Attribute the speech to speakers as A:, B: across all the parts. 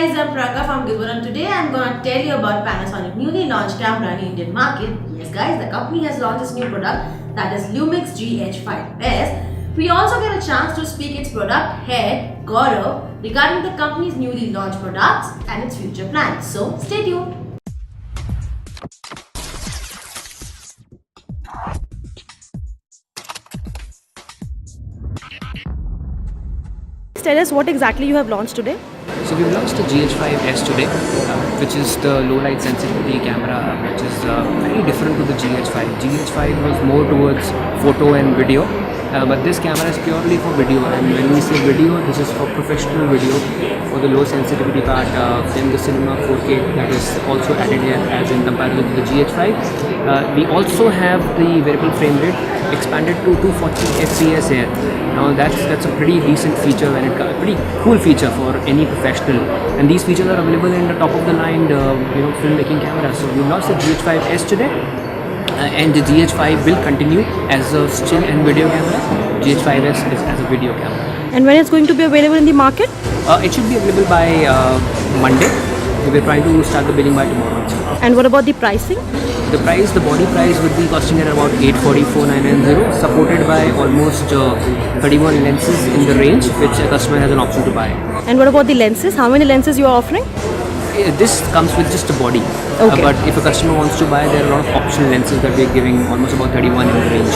A: guys, I'm Priyanka from Gilbert and today I'm gonna tell you about Panasonic newly launched camera in the Indian market. Yes guys, the company has launched its new product that is Lumix GH5S. We also get a chance to speak its product head, Gaurav, regarding the company's newly launched products and its future plans. So stay tuned. Tell us what exactly you have launched today.
B: So we've launched the GH5S today, which is the low light sensitivity camera, which is very different to the GH5. GH5 was more towards photo and video, but this camera is purely for video. And when we say video, this is for professional video, for the low sensitivity part, then the cinema 4K that is also added here as in comparison to the GH5. We also have the variable frame rate expanded to 240 FPS here. Now that's a pretty decent feature when it comes, pretty cool feature for any professional. And these features are available in the top of the line, filmmaking camera. So we launched the GH5S today, and the GH5 will continue as a still and video camera. GH5S is as a video camera.
A: And when it's going to be available in the market?
B: It should be available by Monday. We're trying to start the billing by tomorrow.
A: And what about the pricing?
B: The body price would be costing at about 844,990, supported by almost 31 lenses in the range, which a customer has an option to buy.
A: And what about the lenses? How many lenses you are offering?
B: This comes with just a body.
A: Okay.
B: But if a customer wants to buy, there are a lot of optional lenses that we're giving, almost about 31 in the range.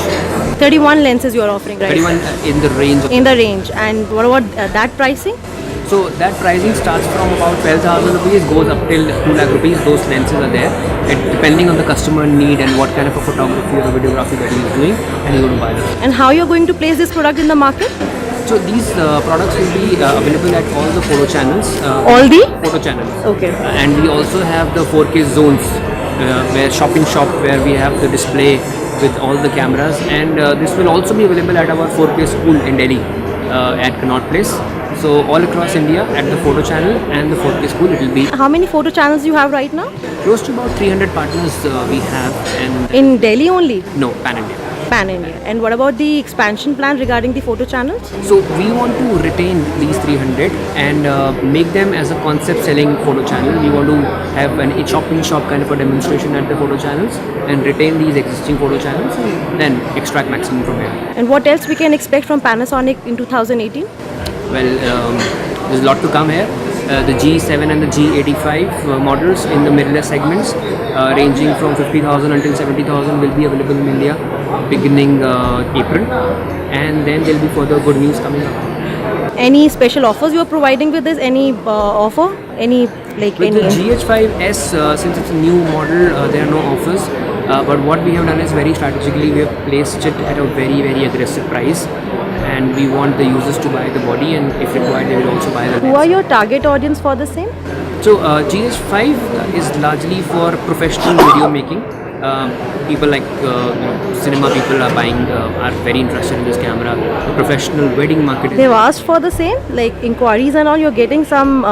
A: 31 lenses you are offering, right?
B: 31 in the range.
A: In the range. And what about that pricing?
B: So that pricing starts from about 12,000 rupees, goes up till 2 lakh rupees. Those lenses are there, depending on the customer need and what kind of a photography or videography that he is doing, and he will buy them.
A: And how you're going to place this product in the market?
B: So these products will be available at all the photo channels.
A: All the?
B: Photo channels.
A: Okay.
B: And we also have the 4K zones, where shop, where we have the display with all the cameras. And this will also be available at our 4K school in Delhi, at Connaught Place. So all across India at the photo channel and the 4K school it will be.
A: How many photo channels you have right now?
B: Close to about 300 partners we have. And
A: in Delhi only?
B: No, pan-India.
A: Pan-India. And what about the expansion plan regarding the photo channels?
B: So we want to retain these 300 and make them as a concept selling photo channel. We want to have an shop-in-shop kind of a demonstration at the photo channels and retain these existing photo channels and then extract maximum from here.
A: And what else we can expect from Panasonic in 2018?
B: Well, there's a lot to come here. The G7 and the G85 models in the mirrorless segments, ranging from 50,000 until 70,000, will be available in India beginning April, and then there'll be further good news coming up.
A: Any special offers you are providing with this? Any offer? Any like
B: with
A: any?
B: The GH5S, since it's a new model, there are no offers. But what we have done is very strategically we have placed it at a very aggressive price, and we want the users to buy the body, and if required they will also buy the lens.
A: Who are your target audience for the same?
B: So GH5 is largely for professional video making. People like cinema people are buying, are very interested in this camera. The professional wedding market.
A: They've asked for the same, like inquiries and all. You're getting some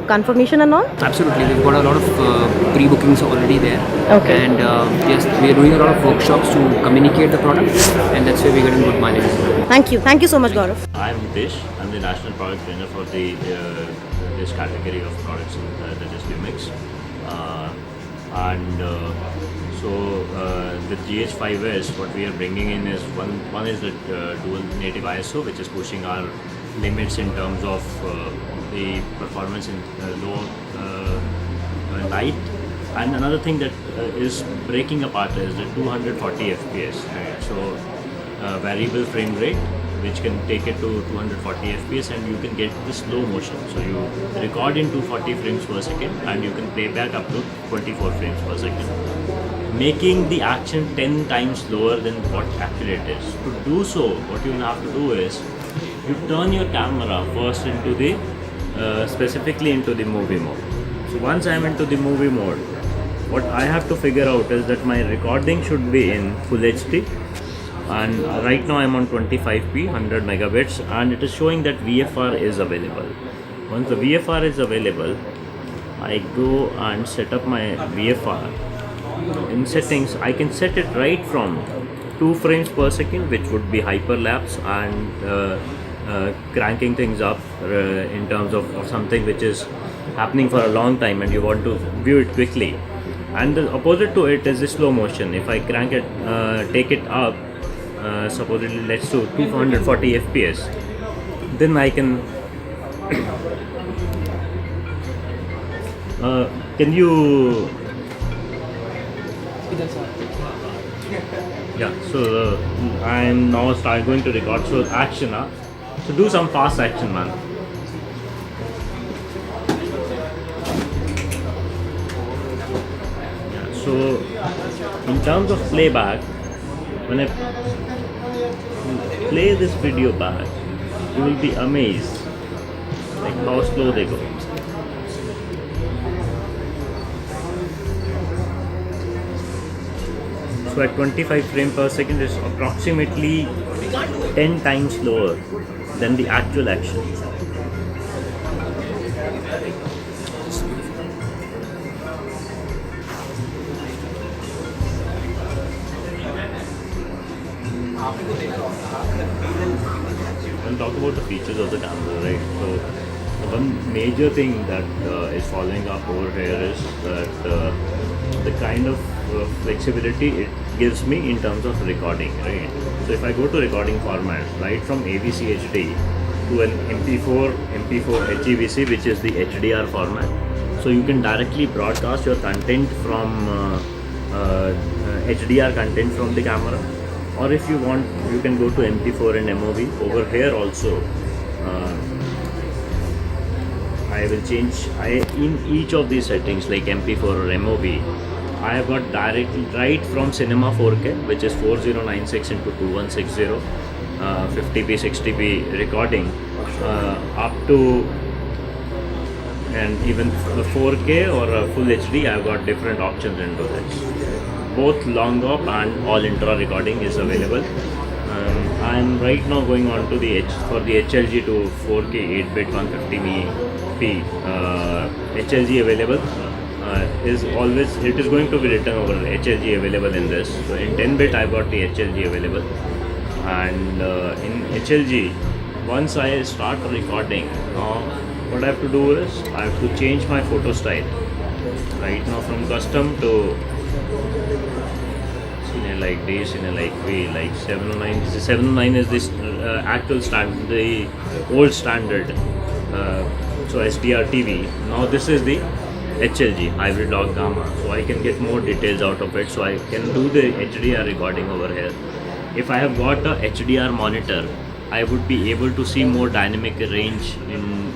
A: confirmation and all.
B: Absolutely, we've got a lot of pre-bookings already there.
A: Okay.
B: And yes, we are doing a lot of workshops to communicate the product, and that's where we're getting good mileage.
A: Thank you so much, Gaurav.
C: I'm Hitesh. I'm the national product trainer for this category of products, that is Lumix. The GH5S, what we are bringing in is one is the dual native ISO, which is pushing our limits in terms of the performance in low light. And another thing that is breaking apart is the 240 FPS. Right? So variable frame rate, which can take it to 240 FPS, and you can get the slow motion. So you record in 240 frames per second and you can play back up to 24 frames per second, making the action 10 times slower than what actually it is. To do so, what you will have to do is you turn your camera first into the specifically into the movie mode. So once I am into the movie mode, what I have to figure out is that my recording should be in full HD, and right now I'm on 25p 100 megabits, and it is showing that VFR is available. Once the VFR is available, I go and set up my VFR. In settings, I can set it right from 2 frames per second, which would be hyperlapse, and cranking things up in terms of something which is happening for a long time and you want to view it quickly. And the opposite to it is the slow motion. If I crank it, take it up, supposedly let's do 240 fps, then I can can you yeah, so I'm now going to record. So action, so do some fast action, man. Yeah, so in terms of playback, when I play this video back, you will be amazed like how slow they go. So at 25 frames per second is approximately 10 times slower than the actual action. We'll talk about the features of the camera, right? So one major thing that is following up over here is that the kind of flexibility it gives me in terms of recording, right? So if I go to recording format, right from AVC HD to an MP4 HEVC, which is the HDR format, so you can directly broadcast your content from HDR content from the camera, or if you want, you can go to MP4 and MOV. Over here also, I will change. In each of these settings, like MP4 or MOV, I have got directly right from Cinema 4K, which is 4096 into 2160, 50p, 60p recording, up to and even 4K or a full HD. I've got different options into this. Both long op and all intra recording is available. I'm right now going on to the for the HLG to 4K 8-bit 150p HLG available. Is always, it is going to be written over HLG available in this. So in 10-bit I've got the HLG available, and in HLG, once I start recording, what I have to do is I have to change my photo style right now from custom to Cine like D, Cine like V, like 709. 709 is this actual standard, the old standard, so SDR TV. Now this is the HLG, hybrid log gamma, so I can get more details out of it, so I can do the HDR recording over here. If I have got a HDR monitor, I would be able to see more dynamic range in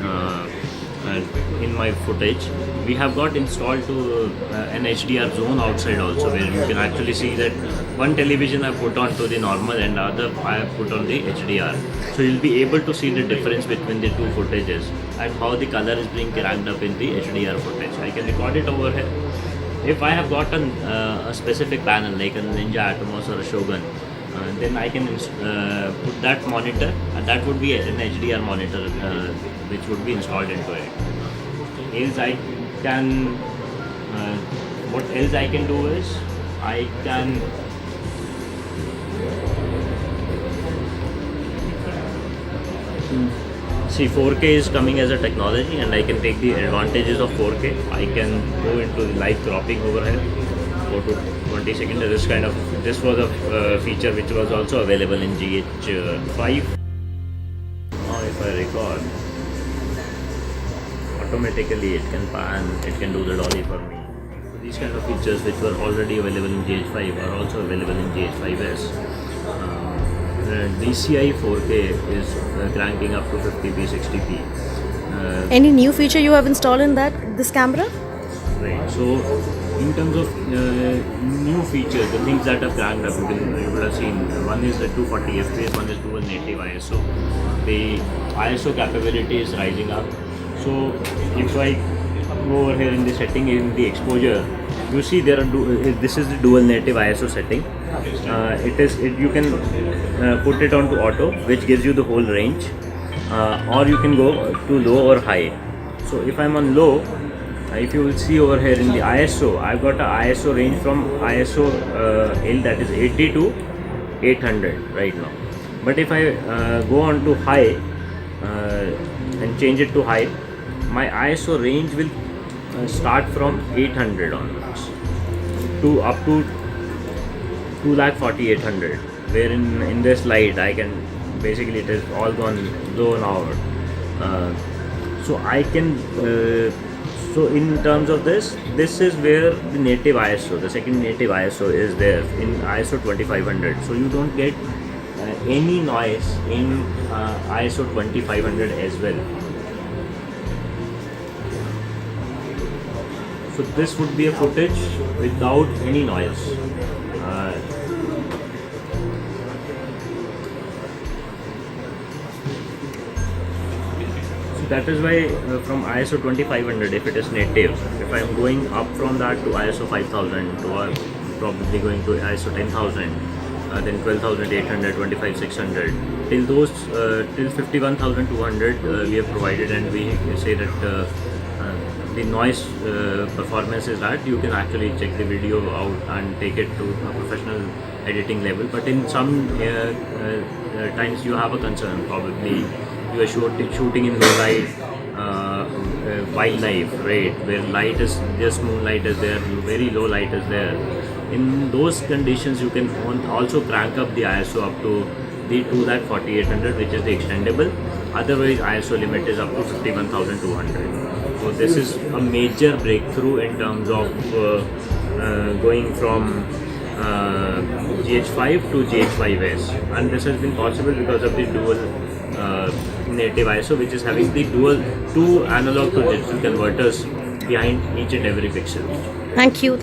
C: my footage. We have got installed to an HDR zone outside also, where you can actually see that one television I put on to the normal and other I have put on the HDR. So you'll be able to see the difference between the two footages and how the color is being cranked up in the HDR footage. I can record it over here. If I have got a specific panel like a Ninja Atomos or a Shogun, then I can put that monitor, and that would be an HDR monitor which would be installed into it. Else I can, what else I can do is I can see 4K is coming as a technology, and I can take the advantages of 4K. I can go into the live cropping over here, go to 20 seconds. This kind of, this was a feature which was also available in GH5. Now if I record, automatically it can pan, it can do the dolly for me. So these kind of features which were already available in GH5 are also available in GH5s. DCI 4K is cranking up to 50p, 60p.
A: Any new feature you have installed in this camera?
C: Right. So in terms of new features, the things that are cranked up, you would have seen. One is the 240 fps, one is dual native ISO. The ISO capability is rising up. So if I go over here in the setting, in the exposure, you see there are this is the dual native ISO setting. You can put it onto auto, which gives you the whole range, or you can go to low or high. So if I'm on low, if you will see over here in the ISO, I've got a ISO range from ISO L, that is 80 to 800 right now. But if I go on to high and change it to high, my ISO range will start from 800 onwards to up to 2,48,000, where in this light I can basically, it is all gone low now. So I can so in terms of this is where the native ISO, the second native ISO is there in ISO 2500. So you don't get any noise in ISO 2500 as well. So this would be a footage without any noise. So that is why from ISO 2500, if it is native, if I am going up from that to ISO 5000 or probably going to ISO 10000, then 12800, 25600, till those till 51200 we have provided, and we say that the noise performance is that you can actually check the video out and take it to a professional editing level. But in some times you have a concern, probably you are shooting in low light, wildlife, right, where light is just moonlight is there, very low light is there. In those conditions you can also crank up the ISO up to the 2,4800, which is the extendable. Otherwise ISO limit is up to 51,200. So this is a major breakthrough in terms of going from GH5 to GH5S, and this has been possible because of the dual native ISO, which is having the two analog to digital converters behind each and every pixel.
A: Thank you.